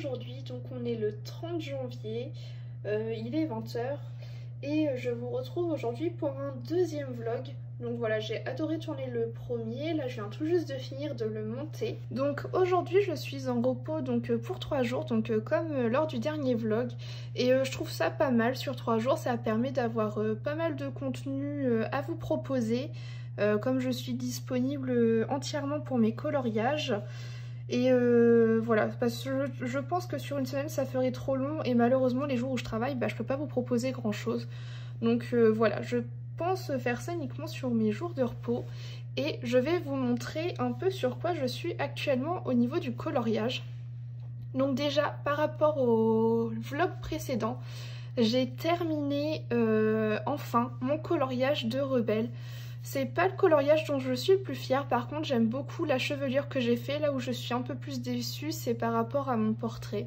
aujourd'hui, donc on est le 30 janvier, il est 20 h et je vous retrouve aujourd'hui pour un deuxième vlog. Donc voilà, j'ai adoré tourner le premier, là je viens tout juste de finir de le monter. Donc aujourd'hui je suis en repos donc pour 3 jours, donc comme lors du dernier vlog. Et je trouve ça pas mal sur 3 jours, ça permet d'avoir pas mal de contenu à vous proposer. Comme je suis disponible entièrement pour mes coloriages. Et voilà, parce que je pense que sur une semaine ça ferait trop long et malheureusement les jours où je travaille, je peux pas vous proposer grand chose. Donc voilà, je pense faire ça uniquement sur mes jours de repos et je vais vous montrer un peu sur quoi je suis actuellement au niveau du coloriage. Donc déjà par rapport au vlog précédent, j'ai terminé enfin mon coloriage de Rebelle. C'est pas le coloriage dont je suis le plus fière, par contre j'aime beaucoup la chevelure que j'ai fait. Là où je suis un peu plus déçue, c'est par rapport à mon portrait.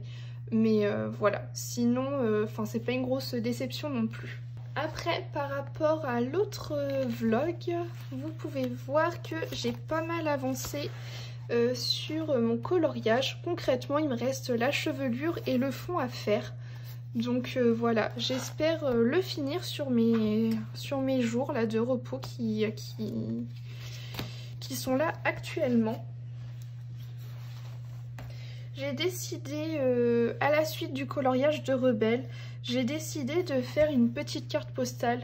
Mais voilà, sinon, c'est pas une grosse déception non plus. Après, par rapport à l'autre vlog, vous pouvez voir que j'ai pas mal avancé sur mon coloriage. Concrètement, il me reste la chevelure et le fond à faire. Donc voilà, j'espère le finir sur mes jours là, de repos qui sont là actuellement. J'ai décidé, à la suite du coloriage de Rebelle, j'ai décidé de faire une petite carte postale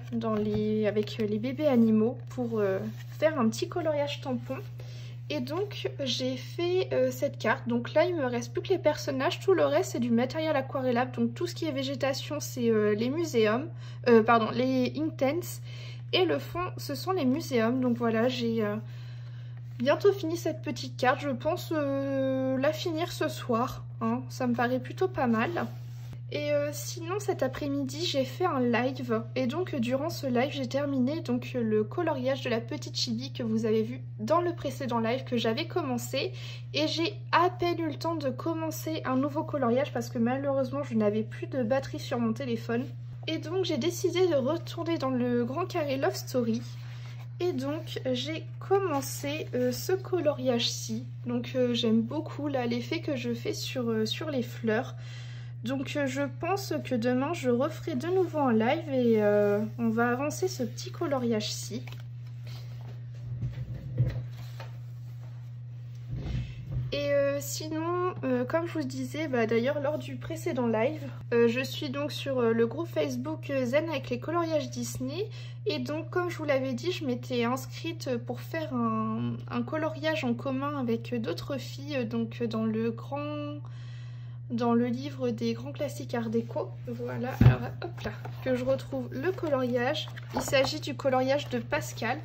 avec les bébés animaux pour faire un petit coloriage tampon. Et donc j'ai fait cette carte. Donc là il me reste plus que les personnages, tout le reste c'est du matériel aquarellable. Donc tout ce qui est végétation c'est les muséums, les Inktense. Et le fond ce sont les muséums. Donc voilà, j'ai bientôt fini cette petite carte. Je pense la finir ce soir, hein. Ça me paraît plutôt pas mal. Et sinon cet après-midi j'ai fait un live et donc durant ce live j'ai terminé donc le coloriage de la petite chibi que vous avez vu dans le précédent live que j'avais commencé. Et j'ai à peine eu le temps de commencer un nouveau coloriage parce que malheureusement je n'avais plus de batterie sur mon téléphone. Et donc j'ai décidé de retourner dans le grand carré Love Story. Et donc j'ai commencé ce coloriage-ci. Donc j'aime beaucoup là l'effet que je fais sur les fleurs. Donc je pense que demain je referai de nouveau en live et on va avancer ce petit coloriage-ci. Et sinon, comme je vous disais, d'ailleurs lors du précédent live, je suis donc sur le groupe Facebook Zen avec les coloriages Disney. Et donc comme je vous l'avais dit, je m'étais inscrite pour faire un coloriage en commun avec d'autres filles, donc dans le livre des grands classiques art déco. Voilà, alors hop là, que je retrouve le coloriage. Il s'agit du coloriage de Pascal.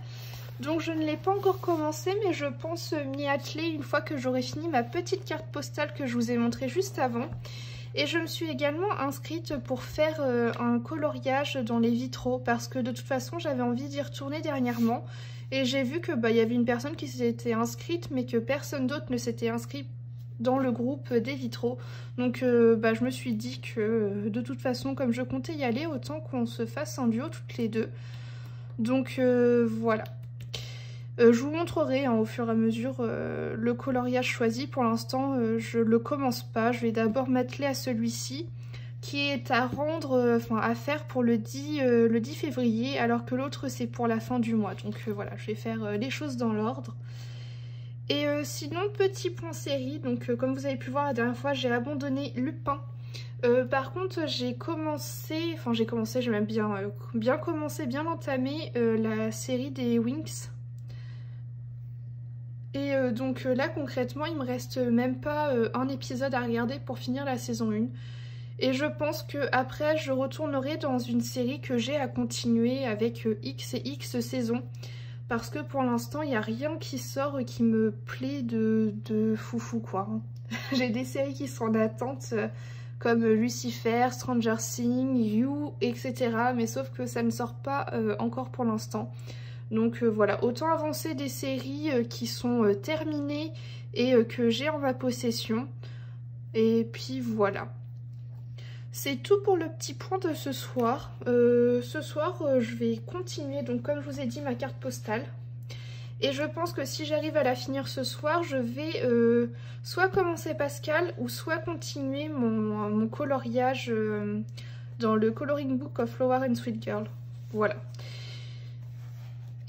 Donc je ne l'ai pas encore commencé, mais je pense m'y atteler une fois que j'aurai fini ma petite carte postale que je vous ai montrée juste avant. Et je me suis également inscrite pour faire un coloriage dans les vitraux, parce que de toute façon j'avais envie d'y retourner dernièrement. Et j'ai vu que y avait une personne qui s'était inscrite, mais que personne d'autre ne s'était inscrit dans le groupe des vitraux. Donc je me suis dit que de toute façon comme je comptais y aller, autant qu'on se fasse un duo toutes les deux. Donc voilà. Je vous montrerai au fur et à mesure le coloriage choisi. Pour l'instant je le commence pas, je vais d'abord m'atteler à celui-ci qui est à rendre, à faire pour le 10 février, alors que l'autre c'est pour la fin du mois. Donc voilà, je vais faire les choses dans l'ordre. Et sinon, petit point série, donc comme vous avez pu voir la dernière fois, j'ai abandonné Lupin. Par contre, j'ai même bien commencé, bien entamé la série des Winx. Et donc là, concrètement, il me reste même pas un épisode à regarder pour finir la saison 1. Et je pense que après, je retournerai dans une série que j'ai à continuer avec X et X saisons. Parce que pour l'instant, il n'y a rien qui sort et qui me plaît de foufou, quoi. J'ai des séries qui sont en attente, comme Lucifer, Stranger Things, You, etc. Mais sauf que ça ne sort pas encore pour l'instant. Donc voilà, autant avancer des séries qui sont terminées et que j'ai en ma possession. Et puis voilà. C'est tout pour le petit point de ce soir. Ce soir, je vais continuer, donc comme je vous ai dit, ma carte postale. Et je pense que si j'arrive à la finir ce soir, je vais soit commencer Pascal ou soit continuer mon coloriage dans le Coloring Book of Flower and Sweet Girl. Voilà.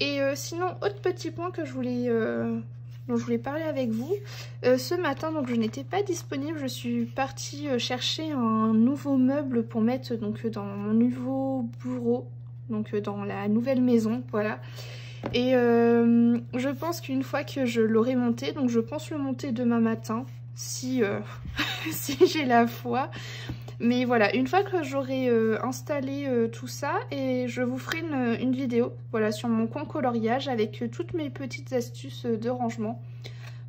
Et sinon, autre petit point que dont je voulais parler avec vous. Ce matin, donc je n'étais pas disponible, je suis partie chercher un nouveau meuble pour mettre donc dans mon nouveau bureau, donc dans la nouvelle maison, voilà. Et je pense qu'une fois que je l'aurai monté, donc je pense le monter demain matin, si, si j'ai la foi. Mais voilà, une fois que j'aurai installé tout ça, et je vous ferai une vidéo voilà, sur mon coin coloriage avec toutes mes petites astuces de rangement.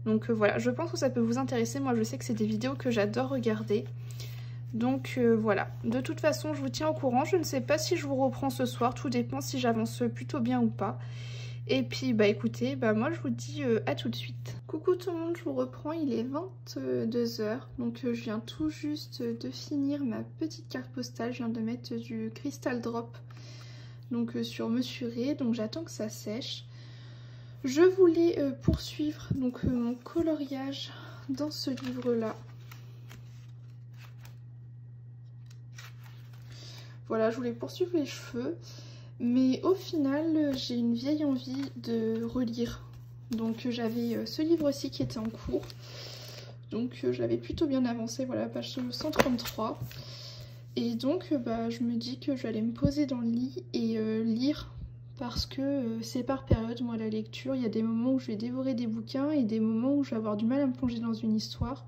Donc voilà, je pense que ça peut vous intéresser. Moi je sais que c'est des vidéos que j'adore regarder. Donc voilà, de toute façon je vous tiens au courant. Je ne sais pas si je vous reprends ce soir, tout dépend si j'avance plutôt bien ou pas. Et puis bah écoutez, bah moi je vous dis à tout de suite. Coucou tout le monde, je vous reprends, il est 22 h. Donc je viens tout juste de finir ma petite carte postale. Je viens de mettre du Crystal Drop donc sur mesuré, donc j'attends que ça sèche. Je voulais poursuivre donc mon coloriage dans ce livre là. Voilà, je voulais poursuivre les cheveux. Mais au final, j'ai une vieille envie de relire. Donc j'avais ce livre-ci qui était en cours. Donc j'avais plutôt bien avancé, voilà, page 133. Et donc bah, je me dis que j'allais me poser dans le lit et lire. Parce que c'est par période, moi, la lecture. Il y a des moments où je vais dévorer des bouquins et des moments où je vais avoir du mal à me plonger dans une histoire.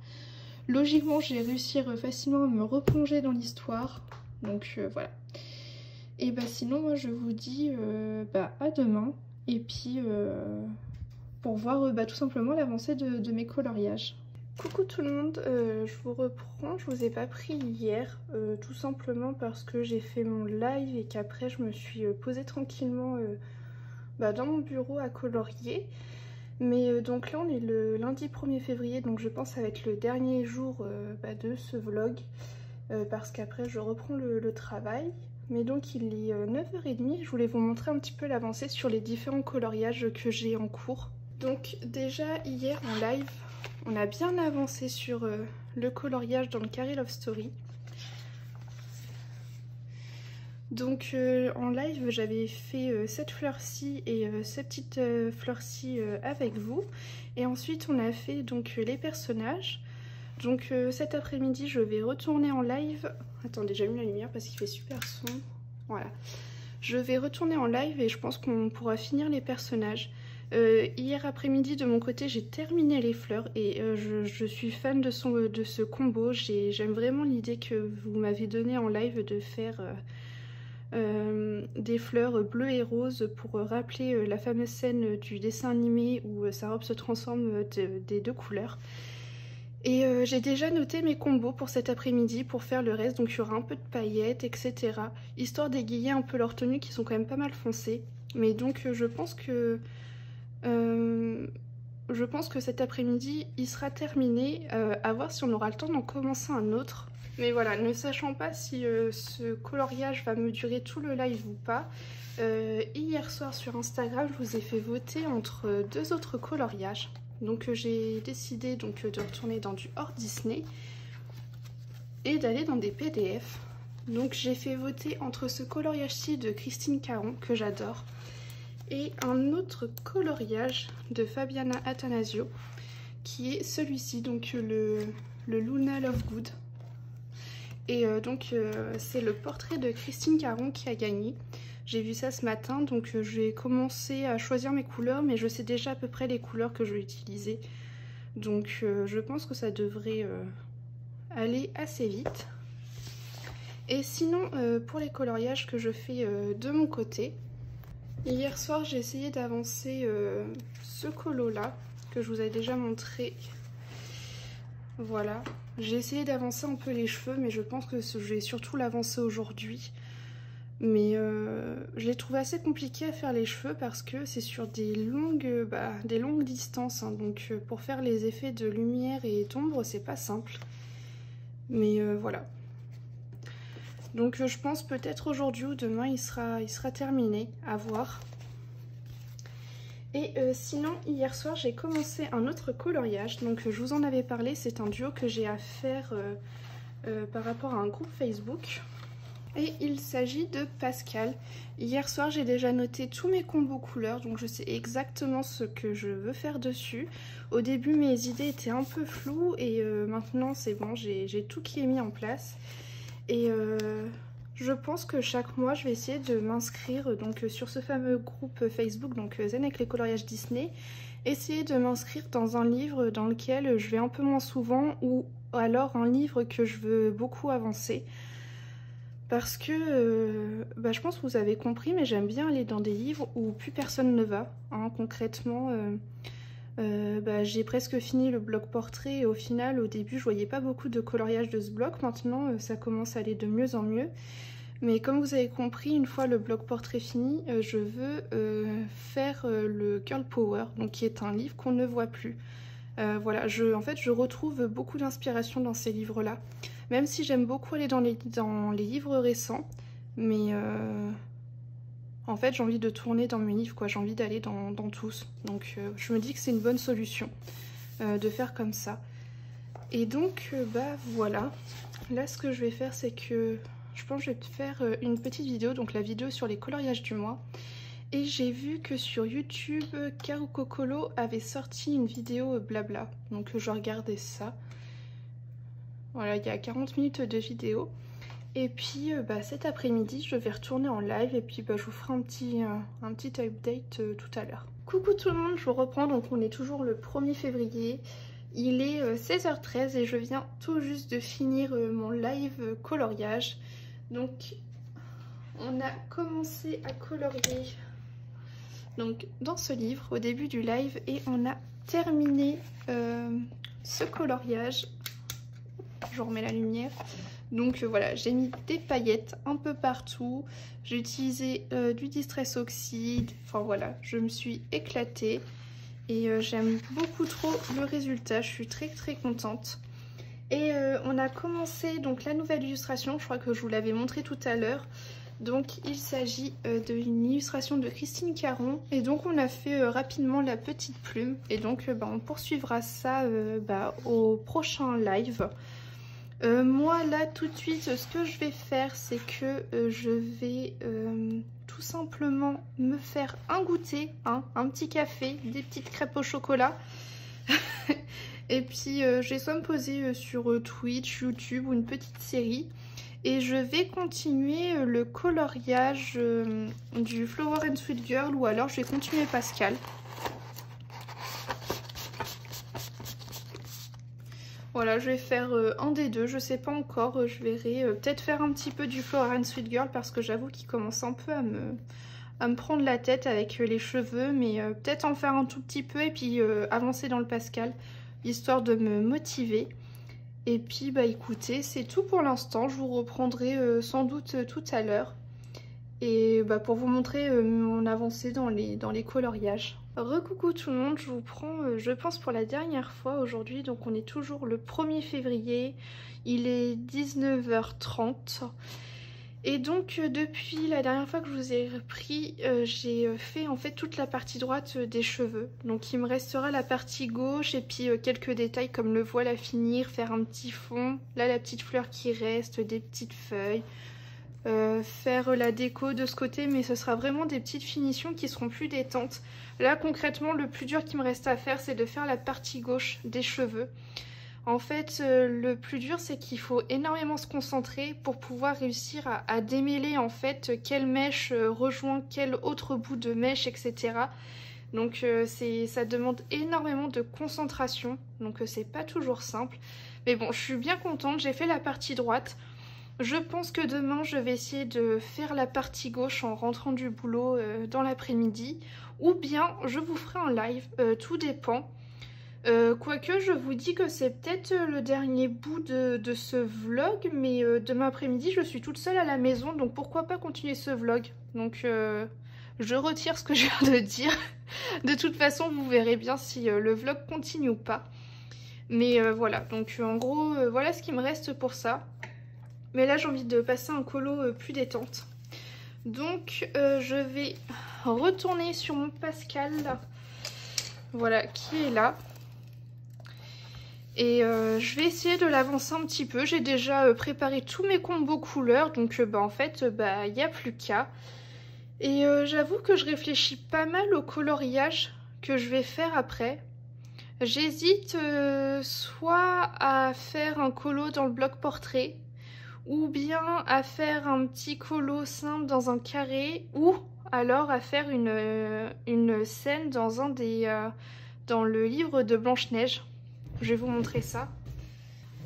Logiquement, je vais réussir facilement à me replonger dans l'histoire. Donc voilà. Et bah sinon moi je vous dis bah, à demain et puis pour voir bah, tout simplement l'avancée de mes coloriages. Coucou tout le monde, je vous reprends, je vous ai pas pris hier tout simplement parce que j'ai fait mon live et qu'après je me suis posée tranquillement bah, dans mon bureau à colorier. Mais donc là on est le lundi 1er février, donc je pense que ça va être le dernier jour bah, de ce vlog parce qu'après je reprends le travail. Mais donc il est 9h30, je voulais vous montrer un petit peu l'avancée sur les différents coloriages que j'ai en cours. Donc déjà hier en live, on a bien avancé sur le coloriage dans le carré Love Story. Donc en live j'avais fait cette fleur-ci et cette petite fleur-ci avec vous. Et ensuite on a fait donc les personnages. Donc cet après-midi je vais retourner en live. Attendez, j'allume la lumière parce qu'il fait super son. Voilà. Je vais retourner en live et je pense qu'on pourra finir les personnages. Hier après-midi de mon côté j'ai terminé les fleurs et je suis fan de ce combo. J'aime vraiment l'idée que vous m'avez donnée en live de faire des fleurs bleues et roses pour rappeler la fameuse scène du dessin animé où sa robe se transforme des deux couleurs. Et j'ai déjà noté mes combos pour cet après-midi pour faire le reste, donc il y aura un peu de paillettes, etc. Histoire d'égayer un peu leurs tenues qui sont quand même pas mal foncées. Mais donc je pense que cet après-midi il sera terminé, à voir si on aura le temps d'en commencer un autre. Mais voilà, ne sachant pas si ce coloriage va me durer tout le live ou pas, hier soir sur Instagram je vous ai fait voter entre deux autres coloriages. Donc j'ai décidé donc de retourner dans du hors Disney et d'aller dans des PDF. Donc j'ai fait voter entre ce coloriage-ci de Christine Caron que j'adore et un autre coloriage de Fabiana Attanasio qui est celui-ci, donc le Luna Lovegood. Et donc c'est le portrait de Christine Caron qui a gagné. J'ai vu ça ce matin, donc je vais commencer à choisir mes couleurs, mais je sais déjà à peu près les couleurs que je vais utiliser. Donc je pense que ça devrait aller assez vite. Et sinon, pour les coloriages que je fais de mon côté, hier soir j'ai essayé d'avancer ce colo là, que je vous ai déjà montré. Voilà, j'ai essayé d'avancer un peu les cheveux, mais je pense que je vais surtout l'avancer aujourd'hui. Mais je l'ai trouvé assez compliqué à faire les cheveux parce que c'est sur des longues distances, hein, donc pour faire les effets de lumière et d'ombre c'est pas simple. Mais voilà. Donc je pense peut-être aujourd'hui ou demain il sera terminé, à voir. Et sinon, hier soir, j'ai commencé un autre coloriage. Donc je vous en avais parlé, c'est un duo que j'ai à faire par rapport à un groupe Facebook. Et il s'agit de Pascal. Hier soir, j'ai déjà noté tous mes combos couleurs, donc je sais exactement ce que je veux faire dessus. Au début, mes idées étaient un peu floues et maintenant, c'est bon, j'ai tout qui est mis en place. Et je pense que chaque mois, je vais essayer de m'inscrire donc sur ce fameux groupe Facebook, donc Zen avec les coloriages Disney. Essayer de m'inscrire dans un livre dans lequel je vais un peu moins souvent ou alors un livre que je veux beaucoup avancer. Parce que, je pense que vous avez compris, mais j'aime bien aller dans des livres où plus personne ne va. Hein, concrètement, j'ai presque fini le bloc portrait et au final, au début, je voyais pas beaucoup de coloriage de ce bloc. Maintenant, ça commence à aller de mieux en mieux. Mais comme vous avez compris, une fois le bloc portrait fini, je veux faire le Girl Power, donc qui est un livre qu'on ne voit plus. Voilà, en fait, je retrouve beaucoup d'inspiration dans ces livres-là. Même si j'aime beaucoup aller dans les livres récents, mais en fait j'ai envie de tourner dans mes livres, quoi. J'ai envie d'aller dans tous. Donc je me dis que c'est une bonne solution de faire comme ça. Et donc voilà. Là ce que je vais faire c'est que je pense que je vais faire une petite vidéo, donc la vidéo sur les coloriages du mois. Et j'ai vu que sur YouTube, Karukokolo avait sorti une vidéo blabla. Donc je regardais ça. Voilà, il y a 40 minutes de vidéo. Et puis cet après-midi, je vais retourner en live et puis je vous ferai un petit update tout à l'heure. Coucou tout le monde, je vous reprends. Donc on est toujours le 1er février. Il est 16h13 et je viens tout juste de finir mon live coloriage. Donc on a commencé à colorier donc, dans ce livre au début du live et on a terminé ce coloriage. Je remets la lumière. Donc voilà, j'ai mis des paillettes un peu partout. J'ai utilisé du Distress Oxide. Enfin voilà, je me suis éclatée. Et j'aime beaucoup trop le résultat. Je suis très contente. Et on a commencé donc la nouvelle illustration. Je crois que je vous l'avais montré tout à l'heure. Donc il s'agit d'une illustration de Christine Caron. Et donc on a fait rapidement la petite plume. Et donc on poursuivra ça au prochain live. Moi là tout de suite ce que je vais faire c'est que je vais tout simplement me faire un goûter, hein, un petit café, des petites crêpes au chocolat. Et puis je vais soit me poser sur Twitch, YouTube ou une petite série. Et je vais continuer le coloriage du Flower and Sweet Girl ou alors je vais continuer Pascal. Voilà, je vais faire un des deux, je sais pas encore, je verrai. Peut-être faire un petit peu du Flower and Sweet Girl parce que j'avoue qu'il commence un peu à me prendre la tête avec les cheveux. Mais peut-être en faire un tout petit peu et puis avancer dans le Pascal, histoire de me motiver. Et puis écoutez, c'est tout pour l'instant, je vous reprendrai sans doute tout à l'heure. Et pour vous montrer mon avancée dans les coloriages. Recoucou tout le monde, je vous prends je pense pour la dernière fois aujourd'hui, donc on est toujours le 1er février, il est 19h30 et donc depuis la dernière fois que je vous ai repris, j'ai fait en fait toute la partie droite des cheveux, donc il me restera la partie gauche et puis quelques détails comme le voile à finir, faire un petit fond, là la petite fleur qui reste, des petites feuilles. Faire la déco de ce côté, mais ce sera vraiment des petites finitions qui seront plus détentes. Là concrètement le plus dur qui me reste à faire c'est de faire la partie gauche des cheveux. En fait le plus dur c'est qu'il faut énormément se concentrer pour pouvoir réussir à démêler en fait quelle mèche rejoint quel autre bout de mèche, etc. Donc ça demande énormément de concentration, donc c'est pas toujours simple. Mais bon, je suis bien contente, j'ai fait la partie droite. Je pense que demain, je vais essayer de faire la partie gauche en rentrant du boulot dans l'après-midi. Ou bien, je vous ferai un live, tout dépend. Quoique, je vous dis que c'est peut-être le dernier bout de ce vlog. Mais demain après-midi, je suis toute seule à la maison. Donc pourquoi pas continuer ce vlog. Donc je retire ce que je viens de dire. De toute façon, vous verrez bien si le vlog continue ou pas. Mais voilà, donc en gros, voilà ce qui me reste pour ça. Mais là j'ai envie de passer un colo plus détente. Donc je vais retourner sur mon Pascal voilà, qui est là. Et je vais essayer de l'avancer un petit peu. J'ai déjà préparé tous mes combos couleurs, donc en fait, il n'y a plus qu'à. Et j'avoue que je réfléchis pas mal au coloriage que je vais faire après. J'hésite soit à faire un colo dans le bloc portrait, ou bien à faire un petit colo simple dans un carré, ou alors à faire une scène dans dans le livre de Blanche-Neige. Je vais vous montrer ça.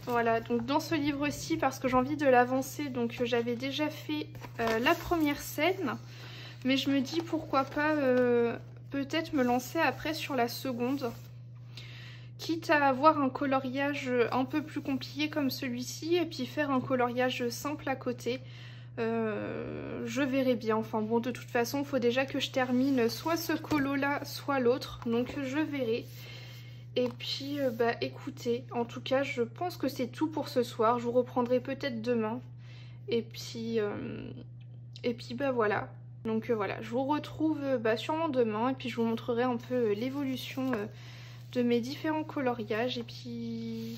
Voilà, donc dans ce livre-ci, parce que j'ai envie de l'avancer, donc j'avais déjà fait la première scène, mais je me dis pourquoi pas peut-être me lancer après sur la seconde. Quitte à avoir un coloriage un peu plus compliqué comme celui-ci, et puis faire un coloriage simple à côté. Je verrai bien. Enfin bon, de toute façon, il faut déjà que je termine soit ce colo-là, soit l'autre. Donc je verrai. Et puis, écoutez, en tout cas, je pense que c'est tout pour ce soir. Je vous reprendrai peut-être demain. Et puis voilà. Donc voilà, je vous retrouve sûrement demain. Et puis je vous montrerai un peu l'évolution de mes différents coloriages. Et puis,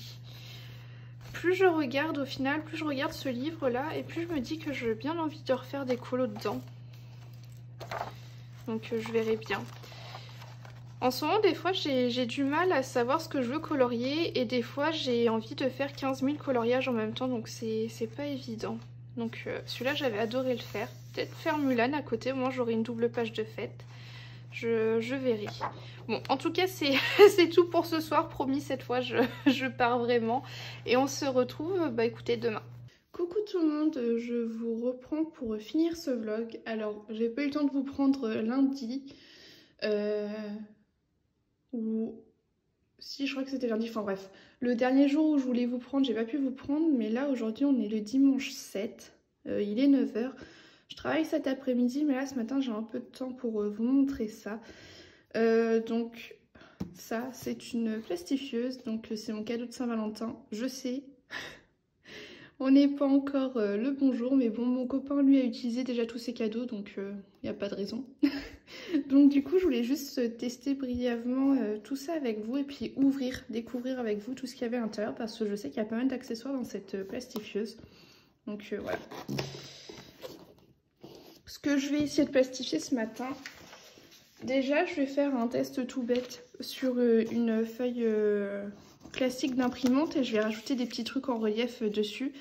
plus je regarde au final, plus je regarde ce livre-là, et plus je me dis que j'ai bien envie de refaire des colos dedans. Donc je verrai bien. En ce moment, des fois, j'ai du mal à savoir ce que je veux colorier, et des fois, j'ai envie de faire 15 000 coloriages en même temps, donc c'est pas évident. Donc celui-là, j'avais adoré le faire. Peut-être faire Mulan à côté, au moins j'aurai une double page de fête. Je verrai. Bon, en tout cas, c'est tout pour ce soir. Promis, cette fois, je pars vraiment. Et on se retrouve, écoutez, demain. Coucou tout le monde, je vous reprends pour finir ce vlog. Alors, j'ai pas eu le temps de vous prendre lundi. Ou si, je crois que c'était lundi. Enfin bref, le dernier jour où je voulais vous prendre, j'ai pas pu vous prendre. Mais là, aujourd'hui, on est le dimanche 7. Il est 9 h. Je travaille cet après-midi, mais là, ce matin, j'ai un peu de temps pour vous montrer ça. Donc, ça, c'est une plastifieuse. Donc, c'est mon cadeau de Saint-Valentin. Je sais, on n'est pas encore le bonjour, mais bon, mon copain, lui, a utilisé déjà tous ses cadeaux, donc il n'y a pas de raison. Donc, du coup, je voulais juste tester brièvement tout ça avec vous et puis découvrir avec vous tout ce qu'il y avait à l'intérieur, parce que je sais qu'il y a pas mal d'accessoires dans cette plastifieuse. Donc, voilà. Ce que je vais essayer de plastifier ce matin, déjà je vais faire un test tout bête sur une feuille classique d'imprimante et je vais rajouter des petits trucs en relief dessus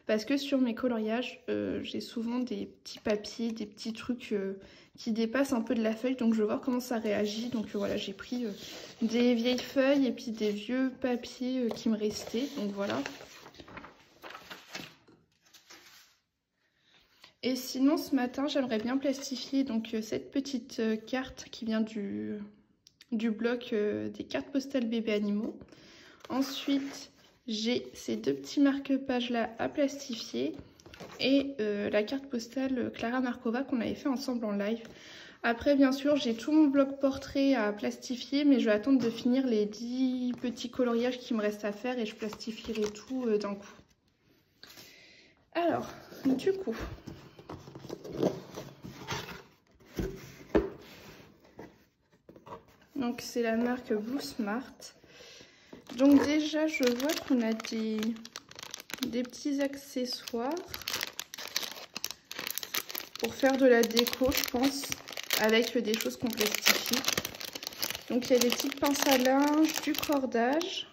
parce que sur mes coloriages j'ai souvent des petits papiers, des petits trucs qui dépassent un peu de la feuille, donc je vais voir comment ça réagit. Donc voilà, j'ai pris des vieilles feuilles et puis des vieux papiers qui me restaient, donc voilà. Et sinon, ce matin, j'aimerais bien plastifier donc cette petite carte qui vient du bloc des cartes postales bébés animaux. Ensuite, j'ai ces deux petits marque-pages là à plastifier et la carte postale Clara Markova qu'on avait fait ensemble en live. Après, bien sûr, j'ai tout mon bloc portrait à plastifier, mais je vais attendre de finir les 10 petits coloriages qui me restent à faire et je plastifierai tout d'un coup. Alors, du coup... Donc c'est la marque Blue Smart. Donc déjà je vois qu'on a des petits accessoires pour faire de la déco, je pense, avec des choses qu'on plastifie. Donc il y a des petites pinces à linge, du cordage.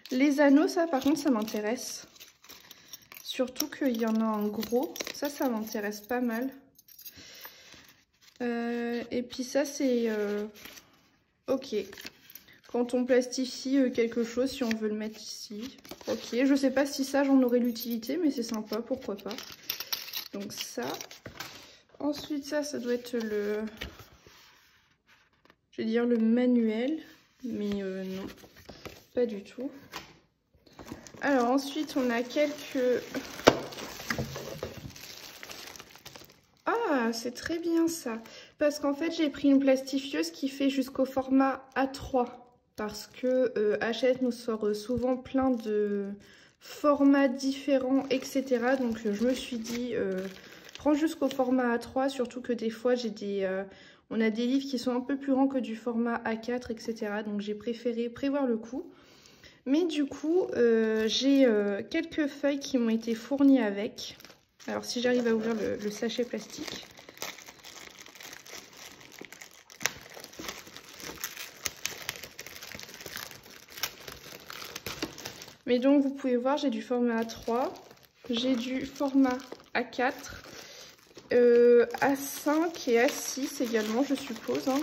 Les anneaux, ça par contre ça m'intéresse. Surtout qu'il y en a un gros, ça m'intéresse pas mal. Et puis ça c'est ok, quand on plastifie quelque chose, si on veut le mettre ici. Ok, je sais pas si ça j'en aurais l'utilité, mais c'est sympa, pourquoi pas. Donc ça. Ensuite ça doit être le... je vais dire le manuel, mais non, pas du tout. Alors ensuite on a quelques... Ah, c'est très bien ça. Parce qu'en fait, j'ai pris une plastifieuse qui fait jusqu'au format A3. Parce que Hachette nous sort souvent plein de formats différents, etc. Donc je me suis dit, prends jusqu'au format A3, surtout que des fois on a des livres qui sont un peu plus grands que du format A4, etc. Donc j'ai préféré prévoir le coup. Mais du coup, j'ai quelques feuilles qui m'ont été fournies avec. Alors si j'arrive à ouvrir le sachet plastique. Mais donc vous pouvez voir, j'ai du format A3, j'ai du format A4, A5 et A6 également, je suppose. Hein.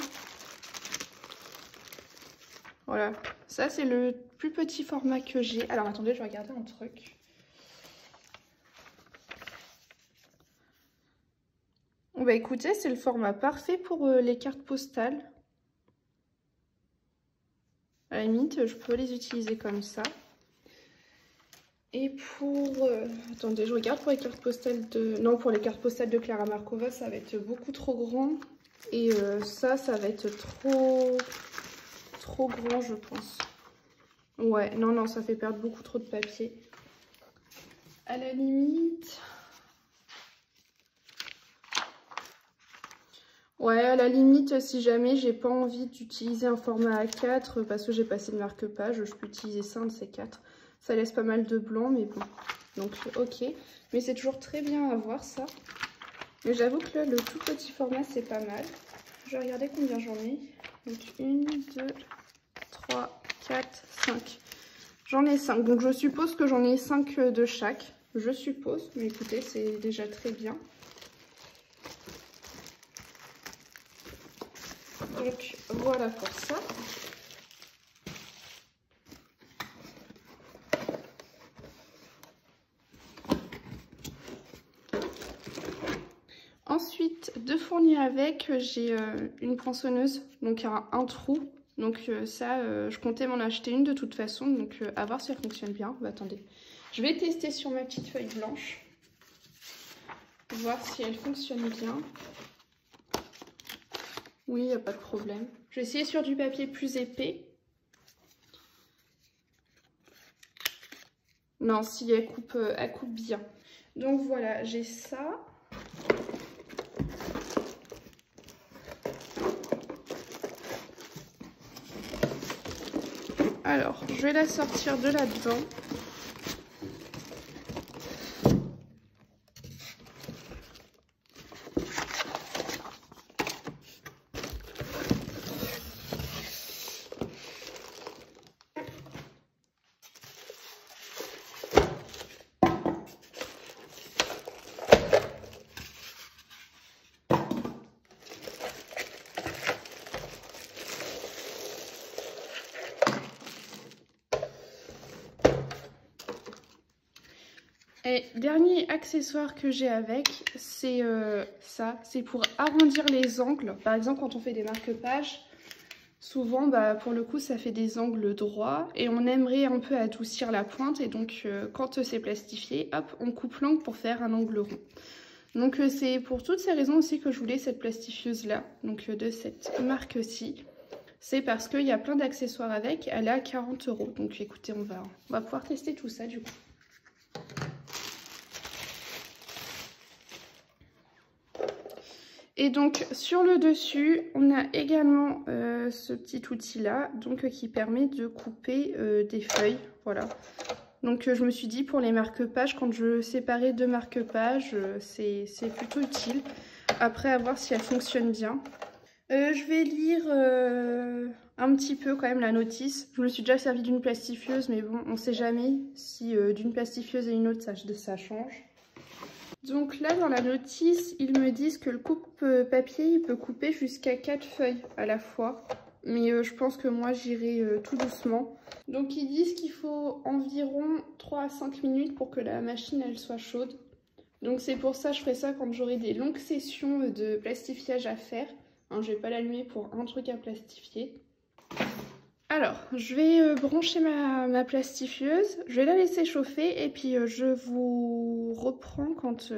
Voilà, ça c'est le plus petit format que j'ai. Alors attendez, je vais regarder un truc. Bon bah écoutez, c'est le format parfait pour les cartes postales. À la limite, je peux les utiliser comme ça. Et pour... attendez, je regarde pour les cartes postales de... Non, pour les cartes postales de Clara Markova, ça va être beaucoup trop grand. Et ça va être trop grand, je pense. Ouais, non, ça fait perdre beaucoup trop de papier. À la limite... Ouais, à la limite, si jamais j'ai pas envie d'utiliser un format A4 parce que j'ai passé le marque-page, je peux utiliser ça, un de ces quatre. Ça laisse pas mal de blanc, mais bon. Donc, ok. Mais c'est toujours très bien à voir, ça. Mais j'avoue que là, le tout petit format, c'est pas mal. Je vais regarder combien j'en ai. Donc, 1, 2, 3, 4, 5. J'en ai 5. Donc, je suppose que j'en ai 5 de chaque. Je suppose. Mais écoutez, c'est déjà très bien. Donc, voilà pour ça. Ensuite, de fournir avec, j'ai une poinçonneuse, donc un trou. Donc ça, je comptais m'en acheter une de toute façon, donc à voir si elle fonctionne bien. Bah, attendez, je vais tester sur ma petite feuille blanche, voir si elle fonctionne bien. Oui, il n'y a pas de problème. Je vais essayer sur du papier plus épais. Non, si, elle coupe bien. Donc voilà, j'ai ça. Alors, je vais la sortir de là-dedans. Et dernier accessoire que j'ai avec, c'est ça. C'est pour arrondir les angles. Par exemple, quand on fait des marque-pages, souvent, bah, pour le coup, ça fait des angles droits. Et on aimerait un peu adoucir la pointe. Et donc, quand c'est plastifié, hop, on coupe l'angle pour faire un angle rond. Donc, c'est pour toutes ces raisons aussi que je voulais cette plastifieuse-là. Donc, de cette marque-ci. C'est parce qu'il y a plein d'accessoires avec. Elle est à 40 €. Donc, écoutez, on va pouvoir tester tout ça, du coup. Et donc sur le dessus, on a également ce petit outil là, donc qui permet de couper des feuilles, voilà. Donc je me suis dit pour les marque-pages, quand je séparais deux marque-pages, c'est plutôt utile. Après à voir si elle fonctionne bien. Je vais lire un petit peu quand même la notice. Je me suis déjà servi d'une plastifieuse, mais bon, on sait jamais si d'une plastifieuse à une autre ça change. Donc là, dans la notice, ils me disent que le coupe-papier, il peut couper jusqu'à 4 feuilles à la fois. Mais je pense que moi, j'irai tout doucement. Donc ils disent qu'il faut environ 3 à 5 minutes pour que la machine, elle soit chaude. Donc c'est pour ça, je ferai ça quand j'aurai des longues sessions de plastifiage à faire. Hein, je vais pas l'allumer pour un truc à plastifier. Alors, je vais brancher ma plastifieuse, je vais la laisser chauffer et puis je vous reprends quand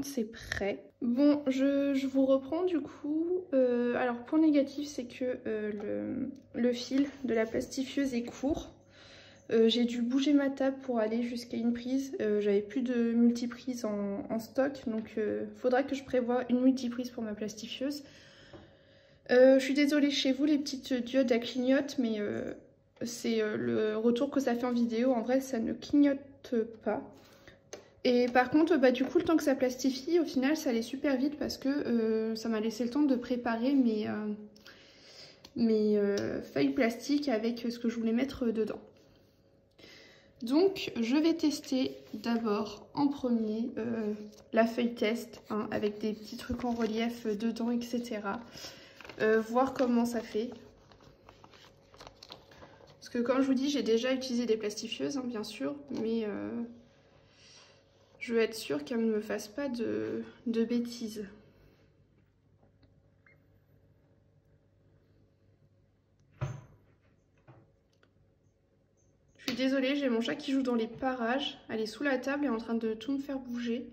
c'est prêt. Bon, je vous reprends du coup. Alors, point négatif, c'est que le fil de la plastifieuse est court. J'ai dû bouger ma table pour aller jusqu'à une prise. J'avais plus de multiprise en stock, donc faudra que je prévoie une multiprise pour ma plastifieuse. Je suis désolée chez vous, les petites diodes elles clignotent, mais c'est le retour que ça fait en vidéo. En vrai, ça ne clignote pas. Et par contre, bah, du coup, le temps que ça plastifie, au final, ça allait super vite parce que ça m'a laissé le temps de préparer mes feuilles plastiques avec ce que je voulais mettre dedans. Donc, je vais tester d'abord en premier la feuille test, hein, avec des petits trucs en relief dedans, etc. Voir comment ça fait. Parce que comme je vous dis, j'ai déjà utilisé des plastifieuses, hein, bien sûr, mais je veux être sûre qu'elles ne me fassent pas de bêtises. Je suis désolée, j'ai mon chat qui joue dans les parages. Elle est sous la table et est en train de tout me faire bouger.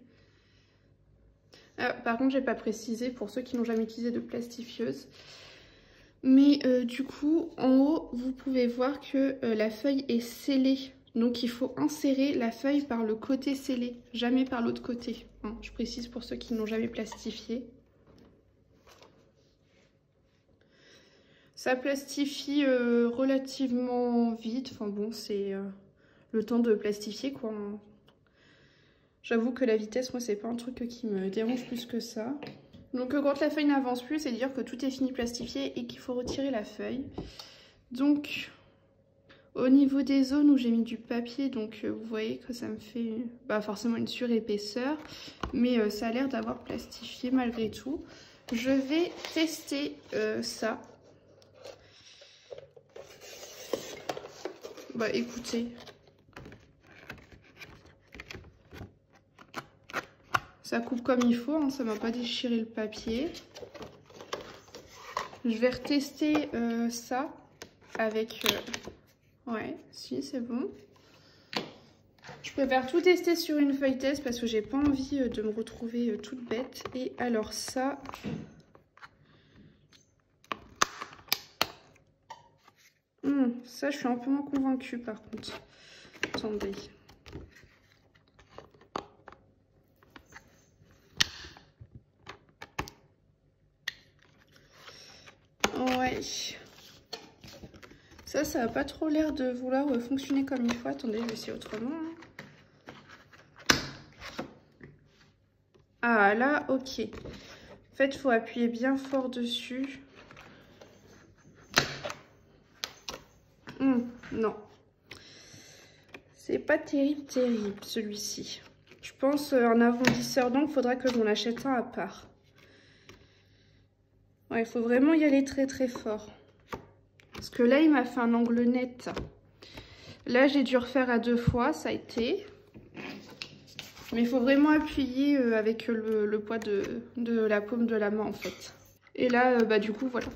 Ah, par contre, j'ai pas précisé pour ceux qui n'ont jamais utilisé de plastifieuse. Mais du coup, en haut, vous pouvez voir que la feuille est scellée. Donc il faut insérer la feuille par le côté scellé, jamais par l'autre côté. Hein, je précise pour ceux qui n'ont jamais plastifié. Ça plastifie relativement vite. Enfin bon, c'est le temps de plastifier quoi. J'avoue que la vitesse, moi, c'est pas un truc qui me dérange plus que ça. Donc quand la feuille n'avance plus, c'est dire que tout est fini plastifié et qu'il faut retirer la feuille. Donc au niveau des zones où j'ai mis du papier, donc vous voyez que ça me fait forcément une surépaisseur, mais ça a l'air d'avoir plastifié malgré tout. Je vais tester ça. Bah écoutez, ça coupe comme il faut, hein, ça m'a pas déchiré le papier. Je vais retester ça avec... Ouais, si c'est bon. Je préfère tout tester sur une feuille test parce que j'ai pas envie de me retrouver toute bête. Et alors ça... ça, je suis un peu moins convaincue par contre. Attendez. Ouais. Ça a pas trop l'air de vouloir fonctionner comme il faut. Attendez, je vais essayer autrement. Ah là, ok. En fait, il faut appuyer bien fort dessus. Non. C'est pas terrible celui-ci. Je pense un arrondisseur d'angle, il faudra que je m'en achète un à part. Ouais, il faut vraiment y aller très très fort. Parce que là, il m'a fait un angle net. Là, j'ai dû refaire à 2 fois, ça a été. Mais il faut vraiment appuyer avec le poids de la paume de la main, en fait. Et là, du coup, voilà.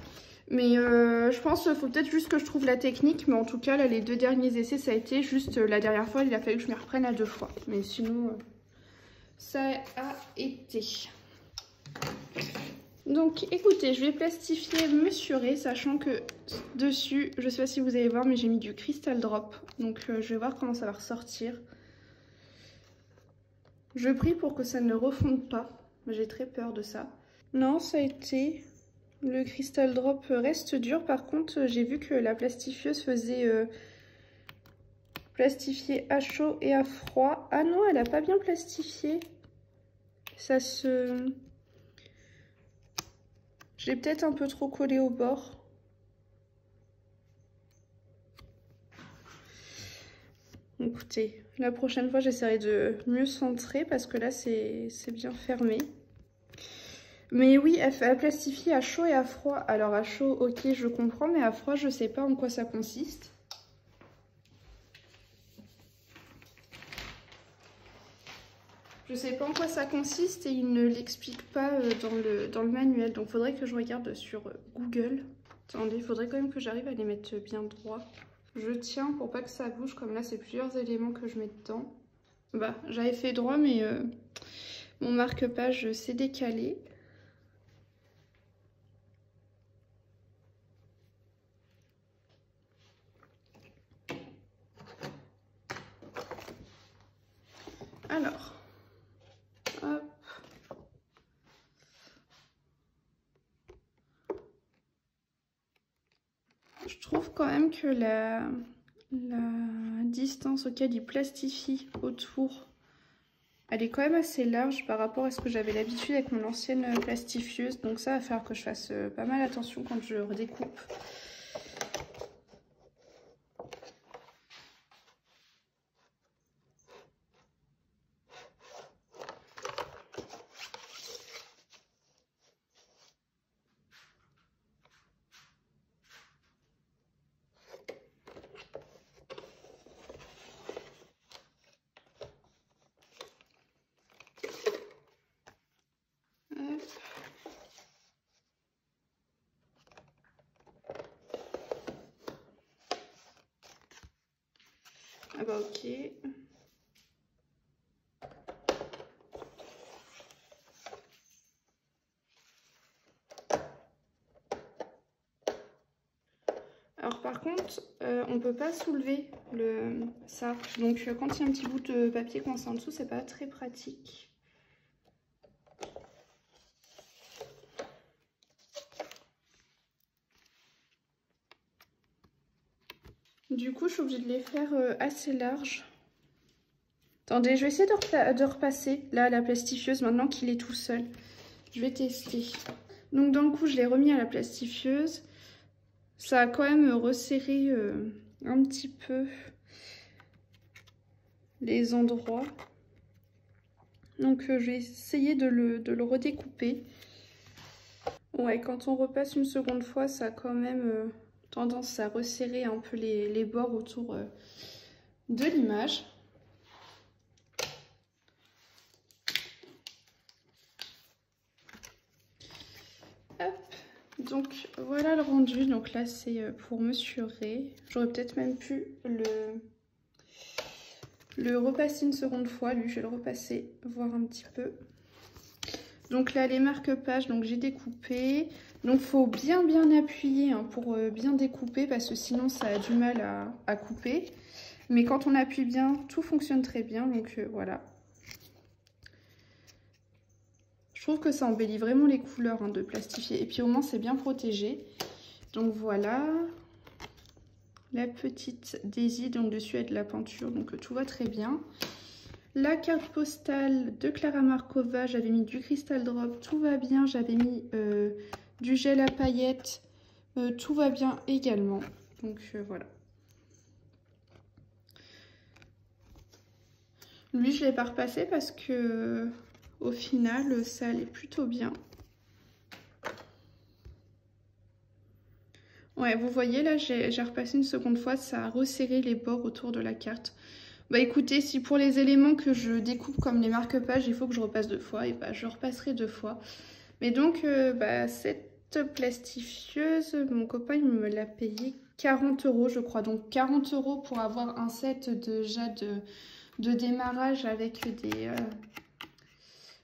Mais je pense qu'il faut peut-être juste que je trouve la technique. Mais en tout cas, là, les 2 derniers essais, ça a été juste la dernière fois. Il a fallu que je m'y reprenne à 2 fois. Mais sinon, ça a été. Donc écoutez, je vais plastifier mesuré, sachant que dessus, je sais pas si vous allez voir, mais j'ai mis du Crystal Drop. Donc je vais voir comment ça va ressortir. Je prie pour que ça ne refonde pas, j'ai très peur de ça. Non, ça a été... Le Crystal Drop reste dur, par contre j'ai vu que la plastifieuse faisait plastifier à chaud et à froid. Ah non, elle a pas bien plastifié. Ça se... Je l'ai peut-être un peu trop collé au bord. Écoutez, la prochaine fois j'essaierai de mieux centrer parce que là c'est bien fermé. Mais oui, elle plastifie à chaud et à froid. Alors à chaud, ok, je comprends, mais à froid, je sais pas en quoi ça consiste. Je sais pas en quoi ça consiste et il ne l'explique pas dans le manuel. Donc faudrait que je regarde sur Google. Attendez, il faudrait quand même que j'arrive à les mettre bien droit. Je tiens pour pas que ça bouge, comme là c'est plusieurs éléments que je mets dedans. Bah, j'avais fait droit, mais mon marque-page s'est décalé. Alors, hop. Je trouve quand même que la distance auquel il plastifie autour, elle est quand même assez large par rapport à ce que j'avais l'habitude avec mon ancienne plastifieuse. Donc ça va falloir que je fasse pas mal attention quand je redécoupe. Ah bah ok. Alors par contre, on peut pas soulever ça. Donc quand il y a un petit bout de papier coincé en dessous, c'est pas très pratique. Du coup, je suis obligée de les faire assez larges. Attendez, je vais essayer de repasser là la plastifieuse maintenant qu'il est tout seul. Je vais tester. Donc dans le coup, je l'ai remis à la plastifieuse. Ça a quand même resserré un petit peu les endroits. Donc je vais essayer de le redécouper. Ouais, quand on repasse une seconde fois, ça a quand même tendance à resserrer un peu les bords autour de l'image. Hop, donc voilà le rendu. Donc là c'est pour mesurer. J'aurais peut-être même pu le repasser une seconde fois. Lui je vais le repasser, voir un petit peu. Donc là les marque-pages, donc j'ai découpé. Donc faut bien appuyer hein, pour bien découper parce que sinon ça a du mal à couper. Mais quand on appuie bien, tout fonctionne très bien. Donc voilà. Je trouve que ça embellit vraiment les couleurs hein, de plastifier. Et puis au moins c'est bien protégé. Donc voilà. La petite Daisy, donc dessus avec de la peinture. Donc tout va très bien. La carte postale de Clara Markova, j'avais mis du Crystal Drop, tout va bien. J'avais mis du gel à paillettes, tout va bien également. Donc voilà. Lui, je l'ai pas repassé parce que au final, ça allait plutôt bien. Ouais, vous voyez là, j'ai repassé une seconde fois, ça a resserré les bords autour de la carte. Bah écoutez, si pour les éléments que je découpe comme les marque-pages, il faut que je repasse 2 fois, et bah je repasserai 2 fois. Mais donc, cette plastifieuse, mon copain il me l'a payé 40 € je crois. Donc 40 € pour avoir un set déjà de démarrage avec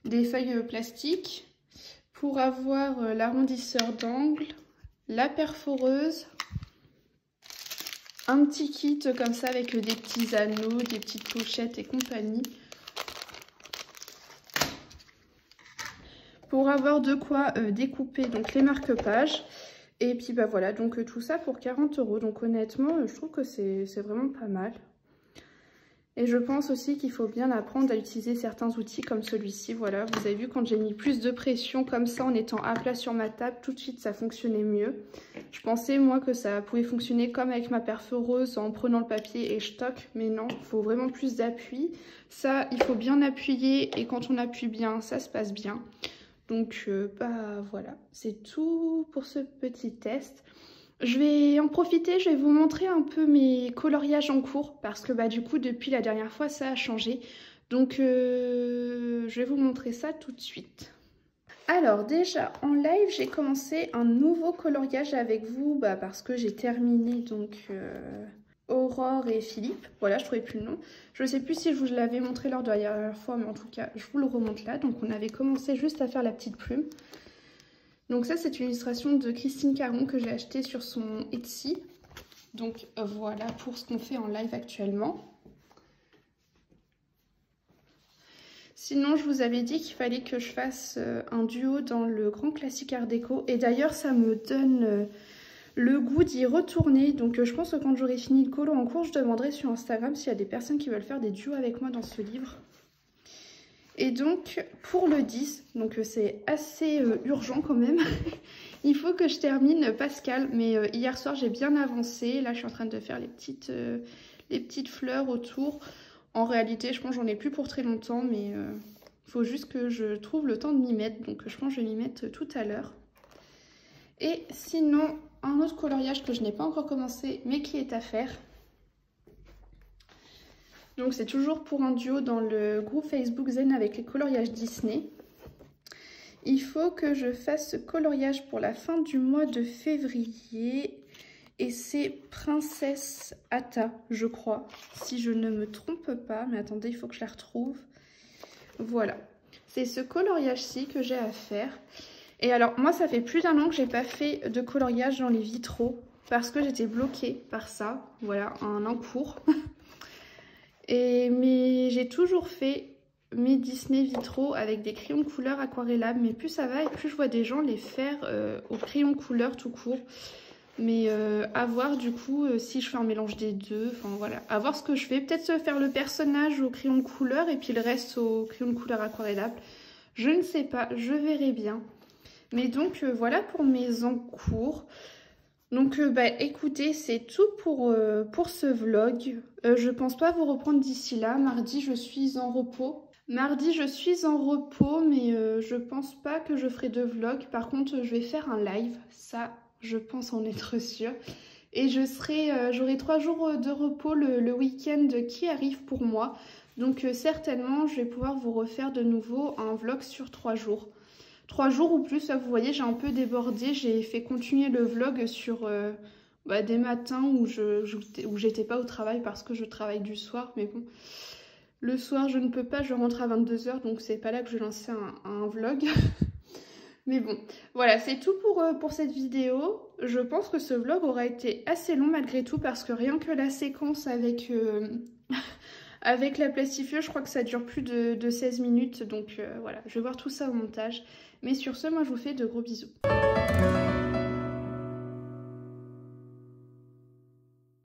des feuilles plastiques. Pour avoir l'arrondisseur d'angle, la perforeuse, un petit kit comme ça avec des petits anneaux, des petites pochettes et compagnie. Pour avoir de quoi découper donc les marque-pages. Et puis bah voilà, donc tout ça pour 40 €. Donc honnêtement, je trouve que c'est vraiment pas mal. Et je pense aussi qu'il faut bien apprendre à utiliser certains outils comme celui-ci. Voilà, vous avez vu quand j'ai mis plus de pression comme ça en étant à plat sur ma table, tout de suite ça fonctionnait mieux. Je pensais moi que ça pouvait fonctionner comme avec ma perforeuse en prenant le papier et je toque, mais non, il faut vraiment plus d'appui. Ça, il faut bien appuyer et quand on appuie bien, ça se passe bien. Donc bah voilà, c'est tout pour ce petit test. Je vais en profiter, je vais vous montrer un peu mes coloriages en cours parce que bah du coup depuis la dernière fois ça a changé. Donc je vais vous montrer ça tout de suite. Alors déjà en live j'ai commencé un nouveau coloriage avec vous parce que j'ai terminé donc Aurore et Philippe. Voilà, je trouvais plus le nom. Je ne sais plus si je vous l'avais montré lors de la dernière fois mais en tout cas je vous le remonte là. Donc on avait commencé juste à faire la petite plume. Donc ça c'est une illustration de Christine Caron que j'ai acheté sur son Etsy. Donc voilà pour ce qu'on fait en live actuellement. Sinon, je vous avais dit qu'il fallait que je fasse un duo dans le grand classique art déco. Et d'ailleurs, ça me donne le goût d'y retourner. Donc je pense que quand j'aurai fini le colo en cours, je demanderai sur Instagram s'il y a des personnes qui veulent faire des duos avec moi dans ce livre. Et donc pour le 10, donc c'est assez urgent quand même, il faut que je termine Pascal. Mais hier soir j'ai bien avancé, là je suis en train de faire les petites fleurs autour. En réalité je pense que j'en ai plus pour très longtemps, mais il faut juste que je trouve le temps de m'y mettre. Donc je pense que je vais m'y mettre tout à l'heure. Et sinon, un autre coloriage que je n'ai pas encore commencé, mais qui est à faire. Donc c'est toujours pour un duo dans le groupe Facebook Zen avec les coloriages Disney. Il faut que je fasse ce coloriage pour la fin du mois de février. Et c'est Princesse Atta, je crois, si je ne me trompe pas. Mais attendez, il faut que je la retrouve. Voilà, c'est ce coloriage-ci que j'ai à faire. Et alors, moi, ça fait plus d'1 an que j'ai pas fait de coloriage dans les vitraux parce que j'étais bloquée par ça. Voilà, un an court. Mais j'ai toujours fait mes Disney vitraux avec des crayons de couleur aquarellables. Mais plus ça va et plus je vois des gens les faire au crayon couleur tout court. Mais à voir du coup si je fais un mélange des deux. Enfin voilà, à voir ce que je fais. Peut-être faire le personnage au crayon de couleur et puis le reste au crayon de couleur aquarellable. Je ne sais pas, je verrai bien. Mais donc voilà pour mes encours. Donc écoutez, c'est tout pour ce vlog. Je pense pas vous reprendre d'ici là. Mardi, je suis en repos. Mardi, je suis en repos, mais je pense pas que je ferai de vlog. Par contre, je vais faire un live. Ça, je pense en être sûre. Et j'aurai 3 jours de repos le week-end qui arrive pour moi. Donc certainement, je vais pouvoir vous refaire de nouveau un vlog sur 3 jours. 3 jours ou plus, ça vous voyez, j'ai un peu débordé. J'ai fait continuer le vlog sur des matins où j'étais pas au travail parce que je travaille du soir. Mais bon, le soir je ne peux pas, je rentre à 22 h, donc c'est pas là que je vais lancer un vlog. Mais bon, voilà, c'est tout pour cette vidéo. Je pense que ce vlog aura été assez long malgré tout parce que rien que la séquence avec... avec la plastifieuse, je crois que ça dure plus de 16 minutes. Donc voilà, je vais voir tout ça au montage. Mais sur ce, moi je vous fais de gros bisous.